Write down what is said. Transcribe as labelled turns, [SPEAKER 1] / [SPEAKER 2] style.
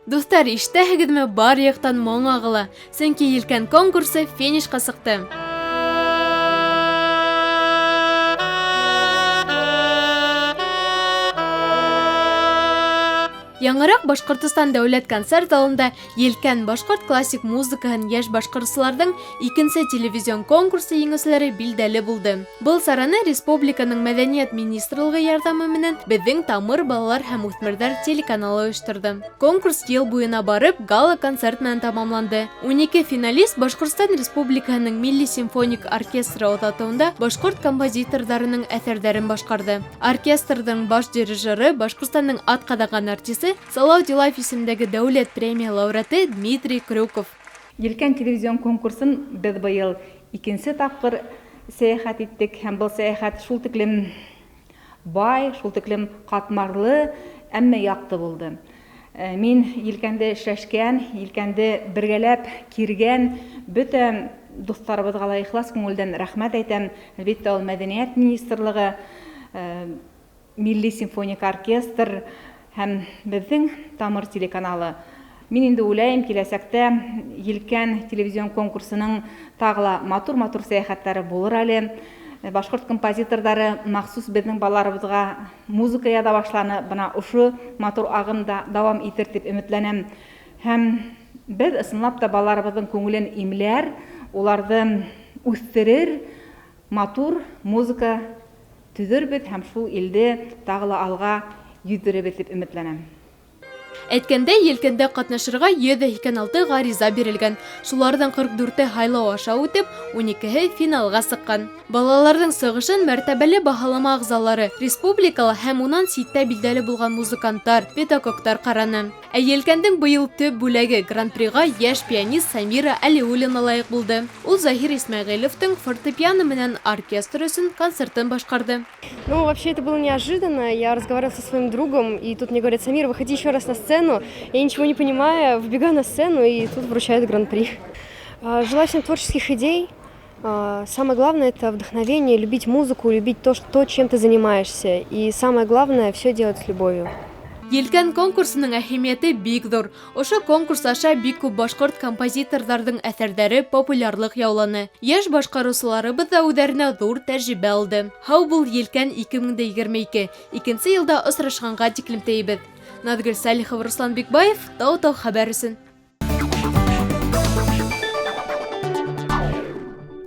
[SPEAKER 1] Достар, ишетәһегеҙме, бар яҡтан моң ағыла, сөнки елкән конкурсы финишҡа сыҡты. Яңыраҡ Башҡортостан дәүләт концерт залында елкән башҡорт классик музыкаһын йәш башҡортсыларҙың икенсе телевизион конкурсы еңеүселәре билдәле булды. Был сараны республиканың мәҙәниәт министрлығы ярҙамы менән беҙҙең Тамыр балалар һәм үҫмерҙәр телеканалы ойошторҙо. Конкурс йыл буйына барып, гала концерт менән тамамланды. 12 финалист Башҡортостан Республикаһының Милли симфоник оркестры оҙатыуында башҡорт композиторҙарының әҫәрҙәрен башҡарҙы. Оркестрҙың баш дирижеры Башҡортостандың атҡаҙанған артисы Салау Дилаев исемдәге дәүләт премия лауреаты Дмитрий Крюков.
[SPEAKER 2] Елкән телевизион конкурсын беҙ быйыл икенсе тапҡыр сәйәхәт иттек һәм был сәйәхәт шул тиклем бай, шул тиклем ҡатмарлы, әммә яҡты булды. Мин елкәнде эшләшкән, елкәнде бергәләп киргән бөтә дуҫтарыбыҙға ла ихлас күңелдән рәхмәт әйтәм. Әлбиттә, ул мәҙәниәт министрлығы, Милли симфоник оркестр һәм беҙҙең Тамыр телеканалы. Мин инде уйлайым, киләсәктә елкән телевизион конкурсының тағы матур-матур сәйәхәттәре булыр әле. Башҡорт композиторҙары махсус беҙҙең балаларыбыҙға музыка яҙа башланы. Бына ошо матур ағымда дауам итер тип өмөтләнәм. Һәм беҙ ысынлап та балаларыбыҙҙың күңелен имләр, уларҙы үҫтерер, матур музыка төҙөрбөҙ һәм шул илде тағы ла алға йөҙҙөрөбөҙ дип өмөтләнәм.
[SPEAKER 1] Әйткәндәй, елкәндә ҡатнашырға 186 ғариза бирелгән. Шуларҙың 44-е һайлау аша үтеп, 12-һе финалға сыҡҡан. Балаларҙың сығышын мәртәбәле баһалама ағзалары, республикала һәм унан ситтә билдәле булған музыканттар, педагогтар ҡараны. Ә елкәндең быйыл төп бүләге Гран-приға йәш пианист Самира Әлиуллина лайыҡ булды. Ул Заһир Исмәғилевтың фортепиано менән оркестр өсөн концертын башҡарҙы.
[SPEAKER 3] Ну, вообще, это было неожиданно. Я разговаривала со своим другом, и тут мне говорят: Самир, выходи еще раз на сцену. Я ничего не понимаю, вбегаю на сцену, и тут вручают гран-при. Желаю всем творческих идей. Самое главное — это вдохновение, любить музыку, любить то, чем ты занимаешься. И самое главное — все делать с любовью.
[SPEAKER 1] Елкән конкурсының әһәмиәте бик ҙур. Ошо конкурс аша бик күп башҡорт композиторҙарҙың әҫәрҙәре популярлыҡ яуланы. Йәш башҡарыусыларыбыҙ ҙа үҙҙәренә ҙур тәжрибә алды. Һау бул елкән 2022. Икенсе йылда осрашҡанға тиклем тейебеҙ. Наҙгөл Сәлихов, Руслан Бикбаев, Тау-Тау хәбәр өсөн.